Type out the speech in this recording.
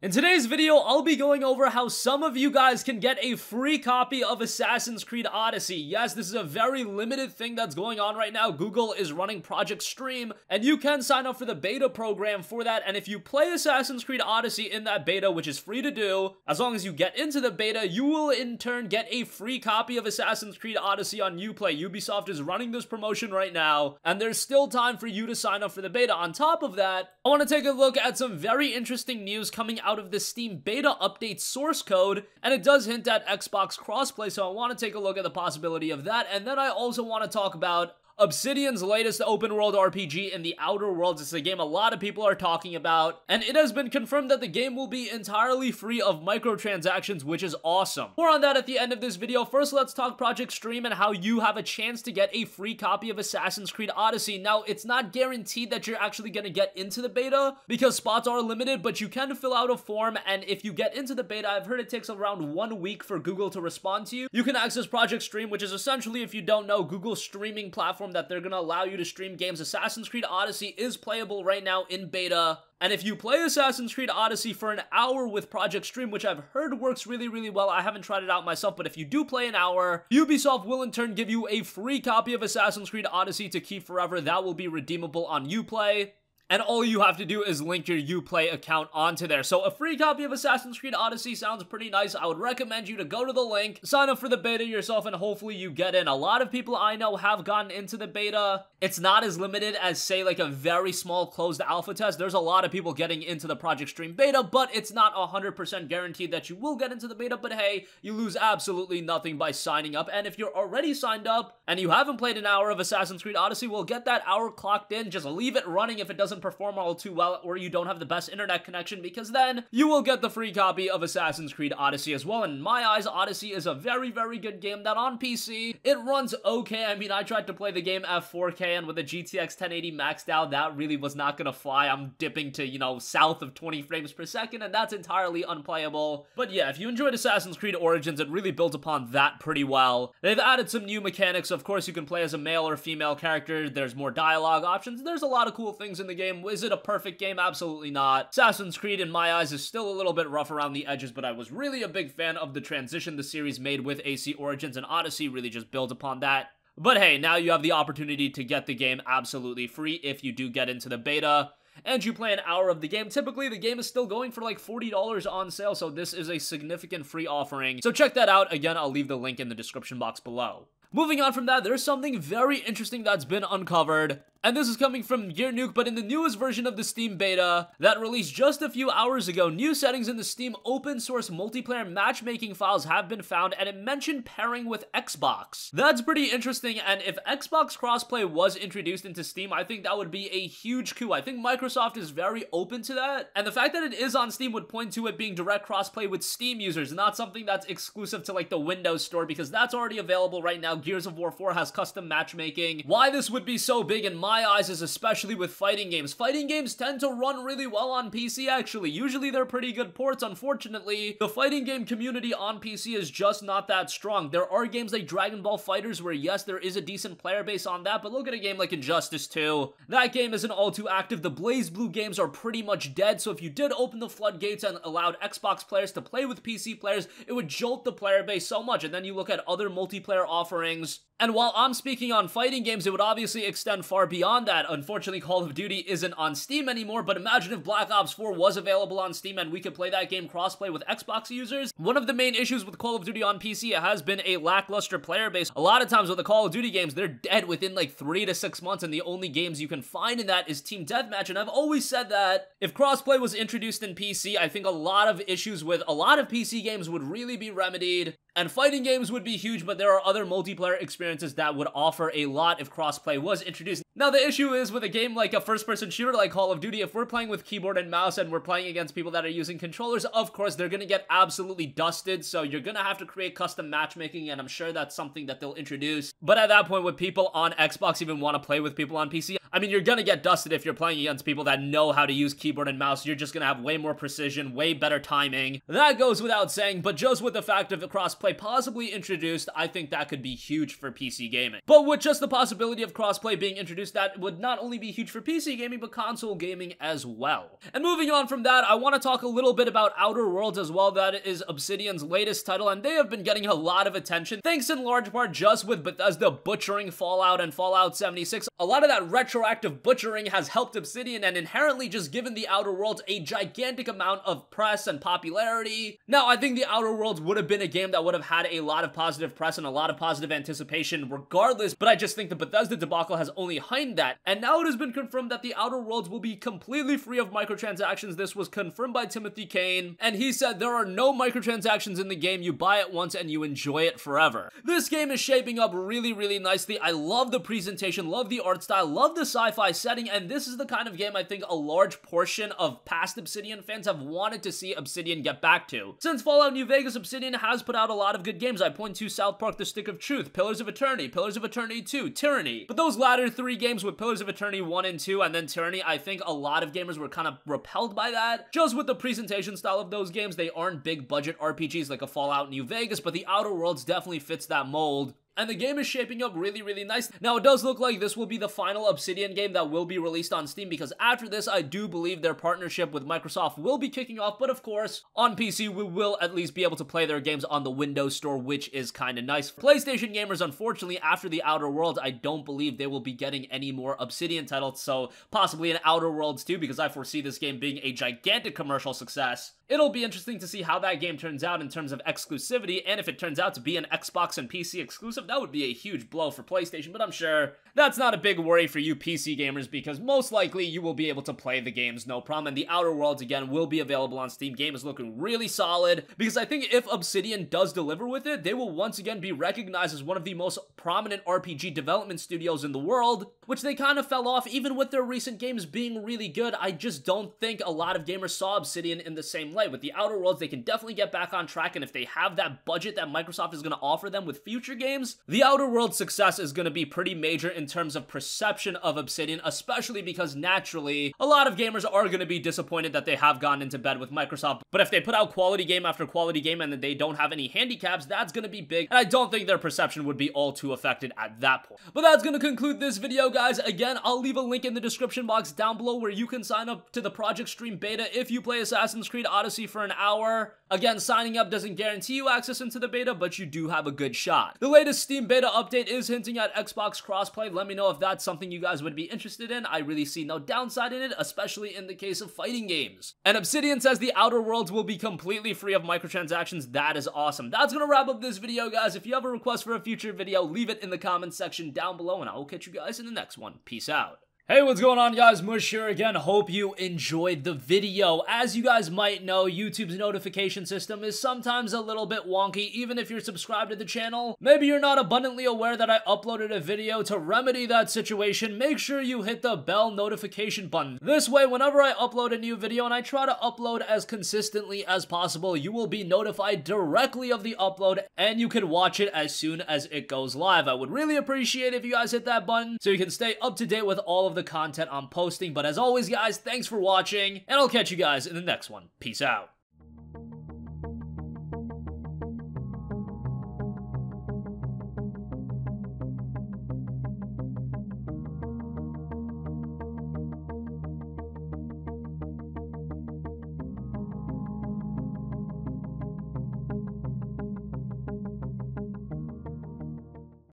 In today's video, I'll be going over how some of you guys can get a free copy of Assassin's Creed Odyssey. Yes, this is a very limited thing that's going on right now. Google is running Project Stream, and you can sign up for the beta program for that, and if you play Assassin's Creed Odyssey in that beta, which is free to do, as long as you get into the beta, you will in turn get a free copy of Assassin's Creed Odyssey on Uplay. Ubisoft is running this promotion right now, and there's still time for you to sign up for the beta. On top of that, I want to take a look at some very interesting news coming out of the Steam beta update source code, and it does hint at Xbox Crossplay, so I want to take a look at the possibility of that, and then I also want to talk about Obsidian's latest open-world RPG in the Outer Worlds. It's a game a lot of people are talking about, and it has been confirmed that the game will be entirely free of microtransactions, which is awesome. More on that at the end of this video. First, let's talk Project Stream and how you have a chance to get a free copy of Assassin's Creed Odyssey. Now, it's not guaranteed that you're actually going to get into the beta, because spots are limited, but you can fill out a form, and if you get into the beta, I've heard it takes around 1 week for Google to respond to you. You can access Project Stream, which is essentially, if you don't know, Google's streaming platform that they're going to allow you to stream games. Assassin's Creed Odyssey is playable right now in beta, and if you play Assassin's Creed Odyssey for an hour with Project Stream, which I've heard works really, really well, I haven't tried it out myself, but if you do play an hour, Ubisoft will in turn give you a free copy of Assassin's Creed Odyssey to keep forever. That will be redeemable on Uplay, and all you have to do is link your Uplay account onto there. So a free copy of Assassin's Creed Odyssey sounds pretty nice. I would recommend you to go to the link, sign up for the beta yourself, and hopefully you get in. A lot of people I know have gotten into the beta. It's not as limited as, say, like a very small closed alpha test. There's a lot of people getting into the Project Stream beta, but it's not 100% guaranteed that you will get into the beta. But hey, you lose absolutely nothing by signing up. And if you're already signed up and you haven't played an hour of Assassin's Creed Odyssey, well, get that hour clocked in. Just leave it running if it doesn't perform all too well, or you don't have the best internet connection, because then you will get the free copy of Assassin's Creed Odyssey as well. In my eyes, Odyssey is a very, very good game that on PC, it runs okay. I mean, I tried to play the game at 4K, and with a GTX 1080 maxed out, that really was not gonna fly. I'm dipping to, you know, south of 20 frames per second, and that's entirely unplayable. But yeah, if you enjoyed Assassin's Creed Origins, it really built upon that pretty well. They've added some new mechanics. Of course, you can play as a male or female character. There's more dialogue options. There's a lot of cool things in the game. Is it a perfect game? Absolutely not. Assassin's Creed, in my eyes, is still a little bit rough around the edges, but I was really a big fan of the transition the series made with AC Origins, and Odyssey really just built upon that. But hey, now you have the opportunity to get the game absolutely free if you do get into the beta, and you play an hour of the game. Typically, the game is still going for like $40 on sale, so this is a significant free offering. So check that out. Again, I'll leave the link in the description box below. Moving on from that, there's something very interesting that's been uncovered, and this is coming from Gear Nuke, but in the newest version of the Steam beta that released just a few hours ago, new settings in the Steam open source multiplayer matchmaking files have been found, and it mentioned pairing with Xbox. That's pretty interesting, and if Xbox Crossplay was introduced into Steam, I think that would be a huge coup. I think Microsoft is very open to that, and the fact that it is on Steam would point to it being direct crossplay with Steam users, not something that's exclusive to like the Windows Store, because that's already available right now. Gears of War 4 has custom matchmaking. Why this would be so big in my eyes is especially with fighting games. Fighting games tend to run really well on PC, actually. Usually they're pretty good ports. Unfortunately, the fighting game community on PC is just not that strong. There are games like Dragon Ball FighterZ where, yes, there is a decent player base on that, but look at a game like Injustice 2. That game isn't all too active. The BlazBlue games are pretty much dead, so if you did open the floodgates and allowed Xbox players to play with PC players, it would jolt the player base so much. And then you look at other multiplayer offerings, and while I'm speaking on fighting games, it would obviously extend far beyond that. Unfortunately, Call of Duty isn't on Steam anymore, but imagine if Black Ops 4 was available on Steam and we could play that game crossplay with Xbox users. One of the main issues with Call of Duty on PC has been a lackluster player base. A lot of times with the Call of Duty games, they're dead within like 3 to 6 months, and the only games you can find in that is Team Deathmatch, and I've always said that if crossplay was introduced in PC, I think a lot of issues with a lot of PC games would really be remedied. And fighting games would be huge, but there are other multiplayer experiences that would offer a lot if crossplay was introduced. Now, the issue is with a game like a first-person shooter like Call of Duty, if we're playing with keyboard and mouse and we're playing against people that are using controllers, of course, they're gonna get absolutely dusted, so you're gonna have to create custom matchmaking, and I'm sure that's something that they'll introduce. But at that point, would people on Xbox even want to play with people on PC? I mean, you're gonna get dusted if you're playing against people that know how to use keyboard and mouse. You're just gonna have way more precision, way better timing. That goes without saying, but just with the fact of the crossplay possibly introduced, I think that could be huge for PC gaming. But with just the possibility of crossplay being introduced introduced that would not only be huge for PC gaming, but console gaming as well. And moving on from that, I want to talk a little bit about Outer Worlds as well. That is Obsidian's latest title, and they have been getting a lot of attention, thanks in large part just with Bethesda butchering Fallout and Fallout 76. A lot of that retroactive butchering has helped Obsidian and inherently just given the Outer Worlds a gigantic amount of press and popularity. Now, I think the Outer Worlds would have been a game that would have had a lot of positive press and a lot of positive anticipation regardless, but I just think the Bethesda debacle has only heightened that, and now it has been confirmed that the Outer Worlds will be completely free of microtransactions. This was confirmed by Timothy Kane, and he said there are no microtransactions in the game. You buy it once and you enjoy it forever. This game is shaping up really, really nicely. I love the presentation, love the art style, love the sci-fi setting, and this is the kind of game I think a large portion of past Obsidian fans have wanted to see Obsidian get back to. Since Fallout New Vegas, Obsidian has put out a lot of good games. I point to South Park: The Stick of Truth, Pillars of Eternity, Pillars of Eternity 2, Tyranny. But those latter three games with Pillars of Eternity 1 and 2 and then Tyranny, I think a lot of gamers were kind of repelled by that. Just with the presentation style of those games, they aren't big budget RPGs like a Fallout New Vegas, but the Outer Worlds definitely fits that mold. And the game is shaping up really, really nice. Now, it does look like this will be the final Obsidian game that will be released on Steam, because after this, I do believe their partnership with Microsoft will be kicking off, but of course, on PC, we will at least be able to play their games on the Windows Store, which is kind of nice. PlayStation gamers, unfortunately, after the Outer Worlds, I don't believe they will be getting any more Obsidian titles, so possibly an Outer Worlds too, because I foresee this game being a gigantic commercial success. It'll be interesting to see how that game turns out in terms of exclusivity, and if it turns out to be an Xbox and PC exclusive, that would be a huge blow for PlayStation, but I'm sure that's not a big worry for you PC gamers, because most likely you will be able to play the games no problem, and the Outer Worlds, again, will be available on Steam. Game is looking really solid, because I think if Obsidian does deliver with it, they will once again be recognized as one of the most prominent RPG development studios in the world, which they kind of fell off even with their recent games being really good. I just don't think a lot of gamers saw Obsidian in the same light. With the Outer Worlds, they can definitely get back on track, and if they have that budget that Microsoft is going to offer them with future games, the Outer Worlds success is going to be pretty major in terms of perception of Obsidian, especially because naturally, a lot of gamers are going to be disappointed that they have gone into bed with Microsoft, but if they put out quality game after quality game and they don't have any handicaps, that's going to be big, and I don't think their perception would be all too affected at that point. But that's going to conclude this video, guys. Again, I'll leave a link in the description box down below where you can sign up to the Project Stream beta if you play Assassin's Creed Odyssey for an hour. Again, signing up doesn't guarantee you access into the beta, but you do have a good shot. The latest Steam beta update is hinting at Xbox Crossplay. Let me know if that's something you guys would be interested in. I really see no downside in it, especially in the case of fighting games. And Obsidian says the Outer Worlds will be completely free of microtransactions. That is awesome. That's gonna wrap up this video, guys. If you have a request for a future video, leave it in the comments section down below, and I will catch you guys in the next one. Peace out. Hey, what's going on, guys? Mush here again. Hope you enjoyed the video. As you guys might know, YouTube's notification system is sometimes a little bit wonky, even if you're subscribed to the channel. Maybe you're not abundantly aware that I uploaded a video. To remedy that situation, make sure you hit the bell notification button. This way, whenever I upload a new video, and I try to upload as consistently as possible, you will be notified directly of the upload, and you can watch it as soon as it goes live. I would really appreciate if you guys hit that button so you can stay up to date with all of the content I'm posting. But as always, guys, thanks for watching, and I'll catch you guys in the next one. Peace out.